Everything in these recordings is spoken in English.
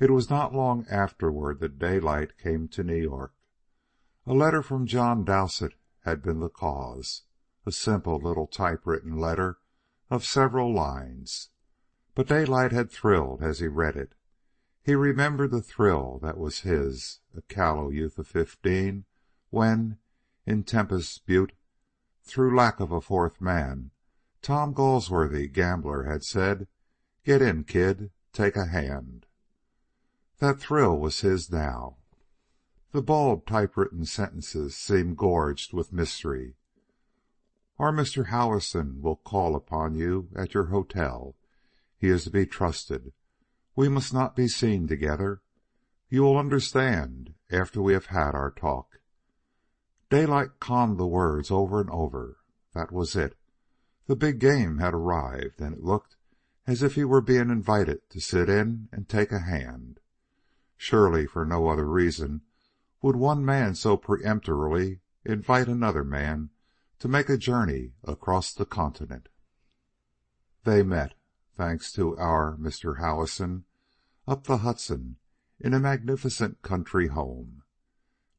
It was not long afterward that Daylight came to New York. A letter from John Dowsett had been the cause, a simple little typewritten letter of several lines. But Daylight had thrilled as he read it. He remembered the thrill that was his, a callow youth of 15, when, in Tempest Butte, through lack of a fourth man, Tom Galsworthy, gambler, had said, "Get in, kid. Take a hand." That thrill was his now. The bald typewritten sentences seemed gorged with mystery. "Our Mr. Howison will call upon you at your hotel. He is to be trusted. We must not be seen together. You will understand after we have had our talk." Daylight conned the words over and over. That was it. The big game had arrived, and it looked as if he were being invited to sit in and take a hand. Surely, for no other reason, would one man so peremptorily invite another man to make a journey across the continent. They met, thanks to our Mr. Howison, up the Hudson, in a magnificent country home.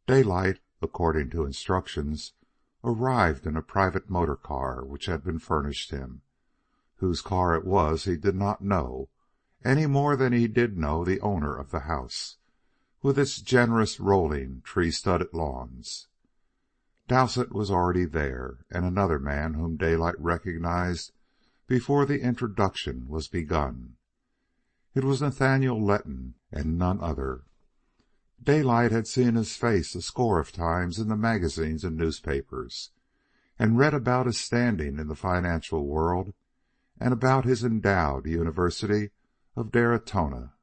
Daylight, according to instructions, arrived in a private motor car which had been furnished him. Whose car it was he did not know, any more than he did know the owner of the house, with its generous rolling, tree-studded lawns. Dowsett was already there, and another man whom Daylight recognized before the introduction was begun. It was Nathaniel Letton, and none other. Daylight had seen his face a score of times in the magazines and newspapers, and read about his standing in the financial world and about his endowed University of Daratona.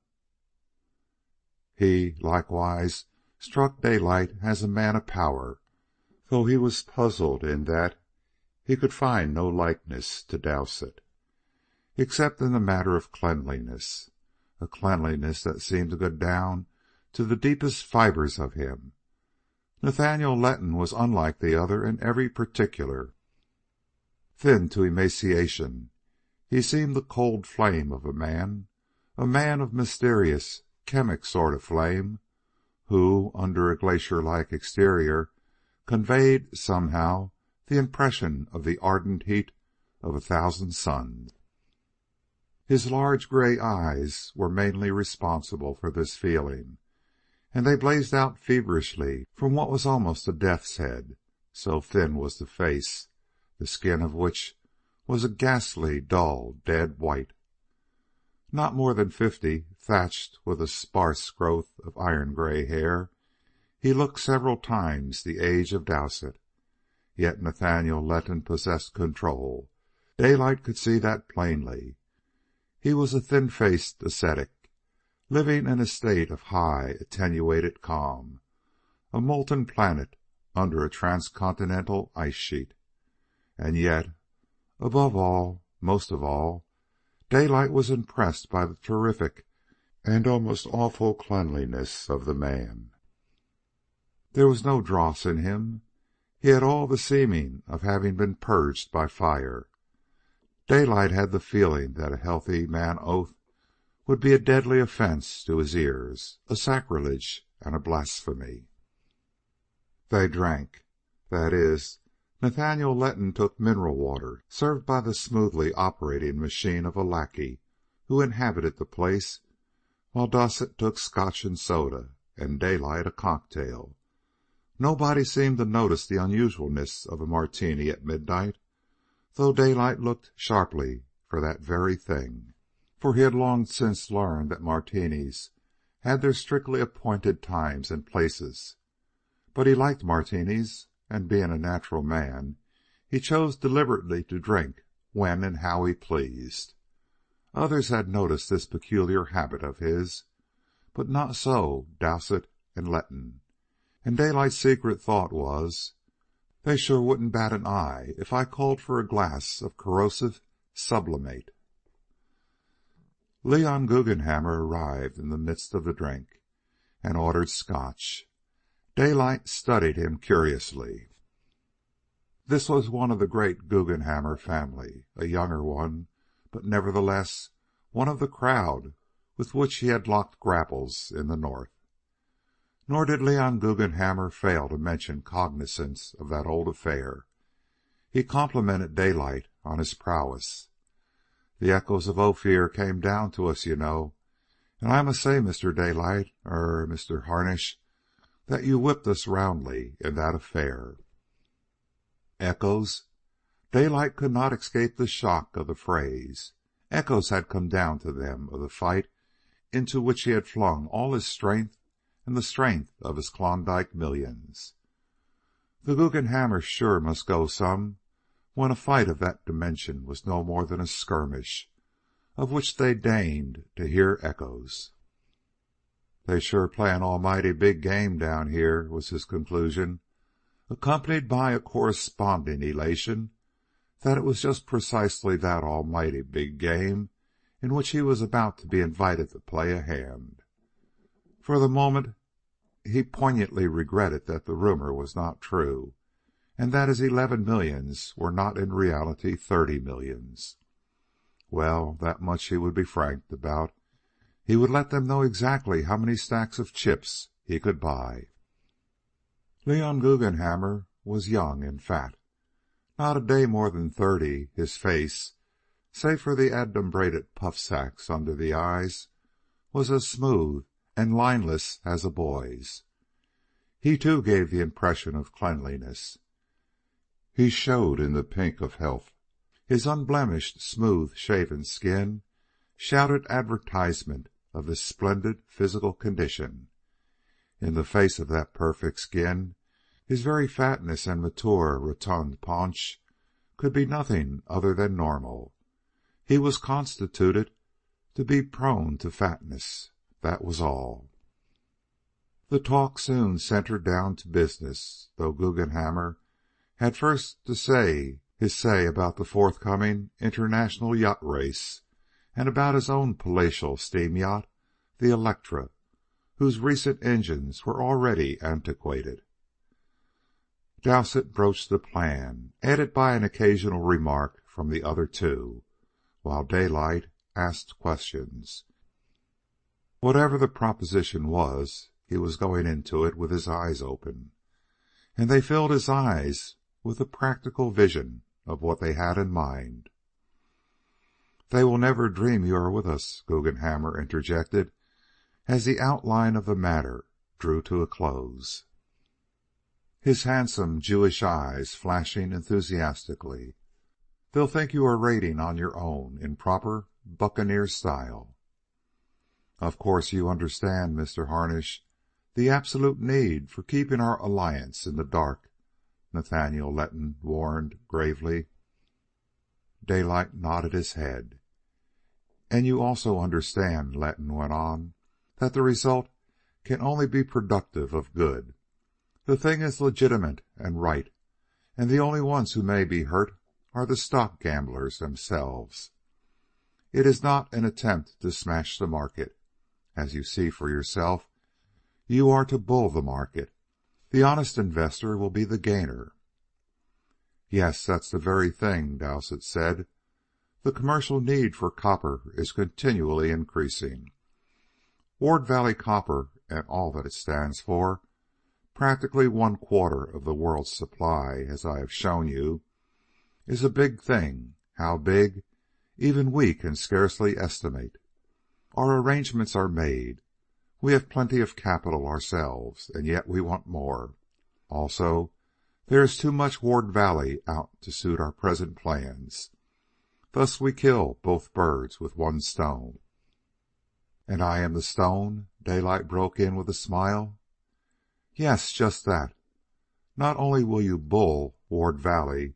He, likewise, struck Daylight as a man of power, though he was puzzled in that he could find no likeness to Dowsett, except in the matter of cleanliness, a cleanliness that seemed to go down to the deepest fibers of him. Nathaniel Letton was unlike the other in every particular. Thin to emaciation, he seemed the cold flame of a man of mysterious, chemic sort of flame, who, under a glacier-like exterior, conveyed, somehow, the impression of the ardent heat of 1,000 suns. His large gray eyes were mainly responsible for this feeling, and they blazed out feverishly from what was almost a death's head, so thin was the face, the skin of which was a ghastly, dull, dead white. Not more than 50, thatched with a sparse growth of iron-gray hair, he looked several times the age of Dowsett. Yet Nathaniel Letton possessed control. Daylight could see that plainly. He was a thin-faced ascetic, living in a state of high, attenuated calm, a molten planet under a transcontinental ice sheet. And yet, above all, most of all, Daylight was impressed by the terrific and almost awful cleanliness of the man. There was no dross in him. He had all the seeming of having been purged by fire. Daylight had the feeling that a healthy man oath would be a deadly offense to his ears, a sacrilege and a blasphemy. They drank. That is, Nathaniel Letton took mineral water, served by the smoothly operating machine of a lackey who inhabited the place, while Dowsett took Scotch and soda, and Daylight a cocktail. Nobody seemed to notice the unusualness of a martini at midnight, though Daylight looked sharply for that very thing, for he had long since learned that martinis had their strictly appointed times and places. But he liked martinis, and being a natural man, he chose deliberately to drink when and how he pleased. Others had noticed this peculiar habit of his, but not so Dowsett and Letton, and Daylight's secret thought was, "They sure wouldn't bat an eye if I called for a glass of corrosive sublimate." Leon Guggenhammer arrived in the midst of the drink, and ordered Scotch. Daylight studied him curiously. This was one of the great Guggenhammer family, a younger one, but nevertheless one of the crowd with which he had locked grapples in the north. Nor did Leon Guggenhammer fail to mention cognizance of that old affair. He complimented Daylight on his prowess. "The echoes of Ophir came down to us, you know, and I must say, Mr. Daylight, Mr. Harnish, that you whipped us roundly in that affair." Echoes? Daylight could not escape the shock of the phrase. Echoes had come down to them of the fight into which he had flung all his strength and the strength of his Klondike millions. The Guggenhammers sure must go some when a fight of that dimension was no more than a skirmish, of which they deigned to hear echoes. "They sure play an almighty big game down here," was his conclusion, accompanied by a corresponding elation that it was just precisely that almighty big game in which he was about to be invited to play a hand. For the moment he poignantly regretted that the rumor was not true, and that his 11 millions were not in reality 30 millions. Well, that much he would be frank about. He would let them know exactly how many stacks of chips he could buy. Leon Guggenhammer was young and fat. Not a day more than 30, his face, save for the adumbrated puff sacks under the eyes, was as smooth and lineless as a boy's. He, too, gave the impression of cleanliness. He showed in the pink of health. His unblemished, smooth-shaven skin shouted advertisement of his splendid physical condition. In the face of that perfect skin, his very fatness and mature, rotund paunch could be nothing other than normal. He was constituted to be prone to fatness. That was all. The talk soon centered down to business, though Guggenhammer had first to say his say about the forthcoming international yacht race and about his own palatial steam yacht, the Electra, whose recent engines were already antiquated. Dowsett broached the plan, aided by an occasional remark from the other two, while Daylight asked questions. Whatever the proposition was, he was going into it with his eyes open, and they filled his eyes with a practical vision of what they had in mind. "They will never dream you are with us," Guggenhammer interjected, as the outline of the matter drew to a close, his handsome Jewish eyes flashing enthusiastically. "They'll think you are raiding on your own in proper buccaneer style." "Of course you understand, Mr. Harnish, the absolute need for keeping our alliance in the dark," Nathaniel Letton warned gravely. Daylight nodded his head. "And you also understand," Letton went on, "that the result can only be productive of good. The thing is legitimate and right, and the only ones who may be hurt are the stock gamblers themselves. It is not an attempt to smash the market. As you see for yourself, you are to bull the market. The honest investor will be the gainer." "Yes, that's the very thing," Dowsett said. "The commercial need for copper is continually increasing. Ward Valley Copper and all that it stands for, practically 1/4 of the world's supply, as I have shown you, is a big thing. How big, even we can scarcely estimate. Our arrangements are made. We have plenty of capital ourselves, and yet we want more. Also, there is too much Ward Valley out to suit our present plans. Thus we kill both birds with one stone." "And I am the stone?" Daylight broke in with a smile. "Yes, just that. Not only will you bull Ward Valley,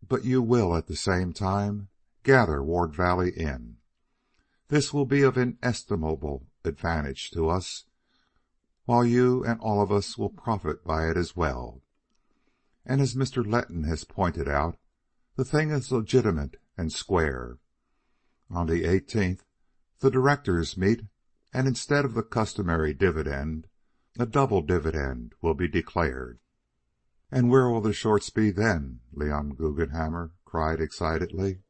but you will at the same time gather Ward Valley in. This will be of inestimable advantage to us, while you and all of us will profit by it as well. And as Mr. Letton has pointed out, the thing is legitimate and square. On the 18th, the directors meet, and instead of the customary dividend, a double dividend will be declared." "And where will the shorts be then?" Leon Guggenhammer cried excitedly.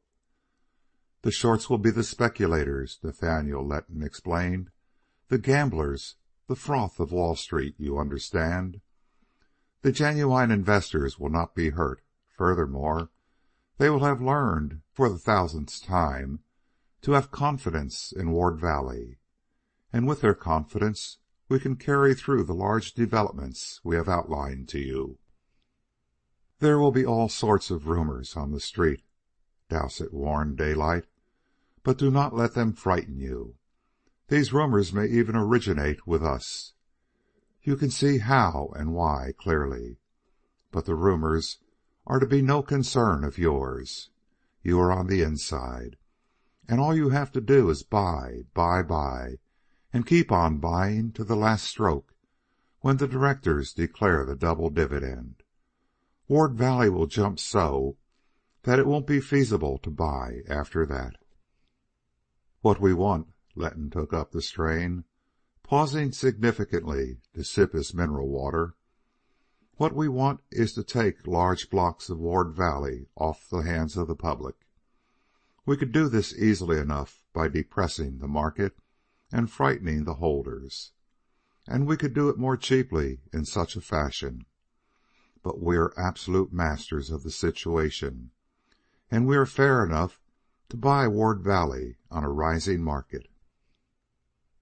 The shorts will be the speculators, Nathaniel Letton explained. The gamblers, the froth of Wall Street, you understand. The genuine investors will not be hurt. Furthermore, they will have learned, for the thousandth time, to have confidence in Ward Valley. And with their confidence, we can carry through the large developments we have outlined to you. There will be all sorts of rumors on the street, Dowsett warned Daylight, but do not let them frighten you. These rumors may even originate with us. You can see how and why clearly. But the rumors are to be no concern of yours. You are on the inside, and all you have to do is buy, and keep on buying to the last stroke, when the directors declare the double dividend. Ward Valley will jump so that it won't be feasible to buy after that. What we want, Letton took up the strain, pausing significantly to sip his mineral water. What we want is to take large blocks of Ward Valley off the hands of the public. We could do this easily enough by depressing the market and frightening the holders. And we could do it more cheaply in such a fashion. But we are absolute masters of the situation, and we are fair enough to buy Ward Valley on a rising market.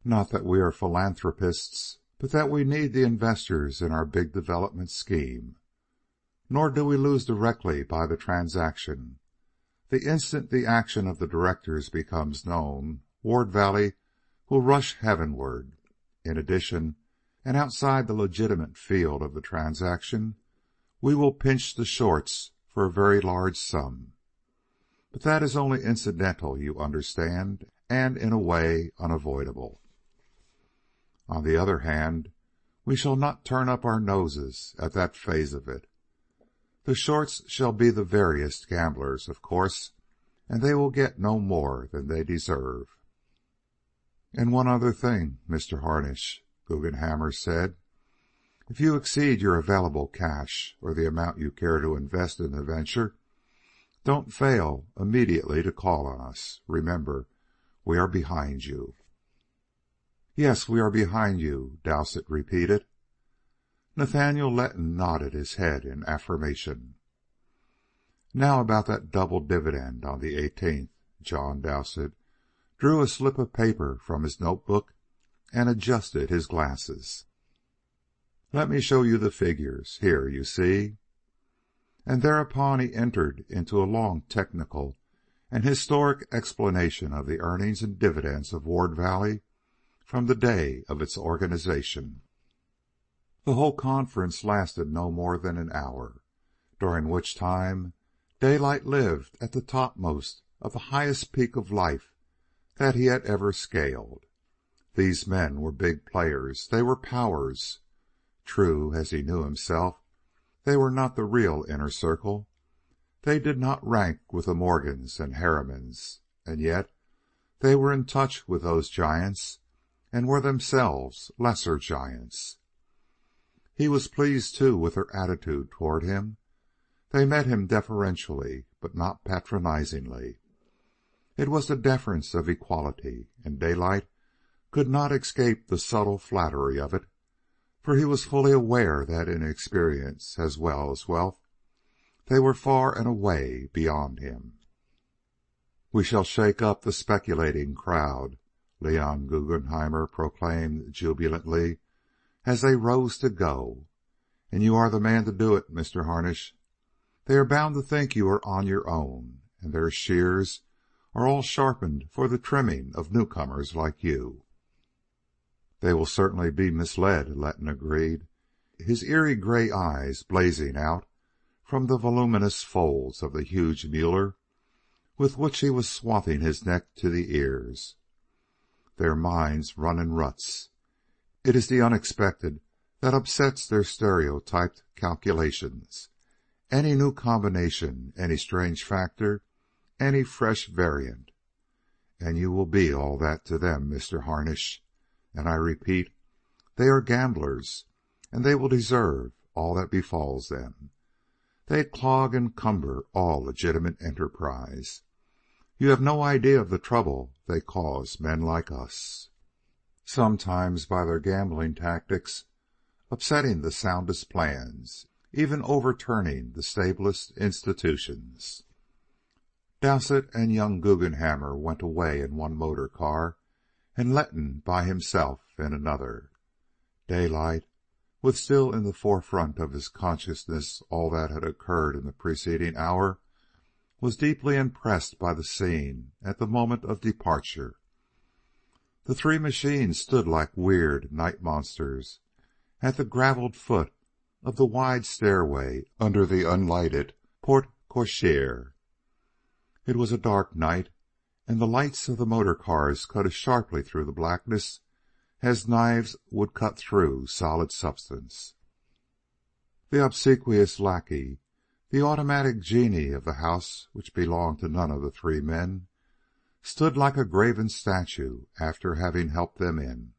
Not that we are philanthropists, but that we need the investors in our big development scheme. Nor do we lose directly by the transaction. The instant the action of the directors becomes known, Ward Valley will rush heavenward. In addition, and outside the legitimate field of the transaction, we will pinch the shorts for a very large sum. But that is only incidental, you understand, and in a way unavoidable. On the other hand, we shall not turn up our noses at that phase of it. The shorts shall be the veriest gamblers, of course, and they will get no more than they deserve. And one other thing, Mr. Harnish, Guggenhammer said. If you exceed your available cash, or the amount you care to invest in the venture, don't fail immediately to call on us. Remember, we are behind you. Yes, we are behind you, Dowsett repeated. Nathaniel Letton nodded his head in affirmation. Now about that double dividend on the 18th, John Dowsett drew a slip of paper from his notebook and adjusted his glasses. Let me show you the figures. Here, you see. And thereupon he entered into a long technical and historic explanation of the earnings and dividends of Ward Valley from the day of its organization. The whole conference lasted no more than an hour, during which time Daylight lived at the topmost of the highest peak of life that he had ever scaled. These men were big players. They were powers. True, as he knew himself, they were not the real inner circle. They did not rank with the Morgans and Harrimans, and yet they were in touch with those giants and were themselves lesser giants. He was pleased, too, with their attitude toward him. They met him deferentially, but not patronizingly. It was the deference of equality, and Daylight could not escape the subtle flattery of it, for he was fully aware that in experience as well as wealth they were far and away beyond him. "We shall shake up the speculating crowd," Leon Guggenhammer proclaimed jubilantly as they rose to go. "And you are the man to do it, Mr. Harnish. They are bound to think you are on your own, and their shears are all sharpened for the trimming of newcomers like you." "They will certainly be misled," Letton agreed, his eerie gray eyes blazing out from the voluminous folds of the huge Mueller with which he was swathing his neck to the ears. "Their minds run in ruts. It is the unexpected that upsets their stereotyped calculations. Any new combination, any strange factor, any fresh variant. And you will be all that to them, Mr. Harnish. And I repeat, they are gamblers, and they will deserve all that befalls them. They clog and cumber all legitimate enterprise. You have no idea of the trouble they cause men like us, sometimes by their gambling tactics, upsetting the soundest plans, even overturning the stablest institutions. Dowsett and young Guggenhammer went away in one motor car, and Letton by himself in another. Daylight, with still in the forefront of his consciousness all that had occurred in the preceding hour, was deeply impressed by the scene at the moment of departure. The three machines stood like weird night monsters at the gravelled foot of the wide stairway under the unlighted porte cochere. It was a dark night, and the lights of the motor cars cut as sharply through the blackness as knives would cut through solid substance. The obsequious lackey, the automatic genie of the house which belonged to none of the three men, stood like a graven statue after having helped them in.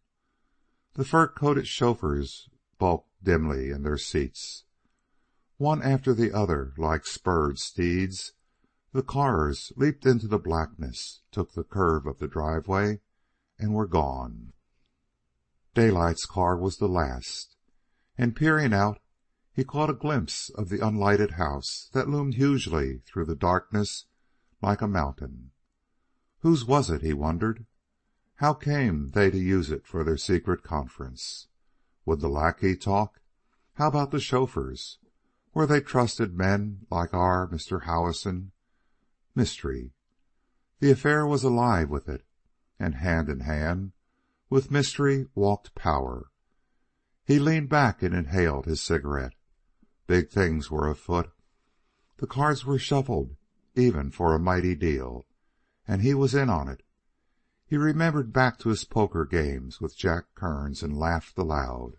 The fur-coated chauffeurs bulked dimly in their seats. One after the other, like spurred steeds, the cars leaped into the blackness, took the curve of the driveway, and were gone. Daylight's car was the last, and peering out, he caught a glimpse of the unlighted house that loomed hugely through the darkness like a mountain. Whose was it, he wondered? How came they to use it for their secret conference? Would the lackey talk? How about the chauffeurs? Were they trusted men like our Mr. Howison? Mystery. The affair was alive with it, and hand in hand with mystery walked power. He leaned back and inhaled his cigarette. Big things were afoot. The cards were shuffled, even for a mighty deal, and he was in on it. He remembered back to his poker games with Jack Kearns and laughed aloud.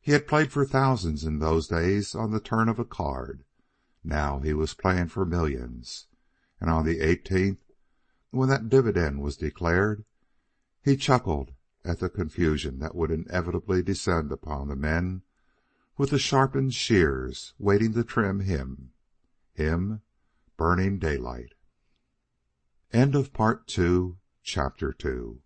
He had played for thousands in those days on the turn of a card. Now he was playing for millions. And on the 18th, when that dividend was declared, he chuckled at the confusion that would inevitably descend upon the men with the sharpened shears waiting to trim him, Burning Daylight. End of Part 2, Chapter 2.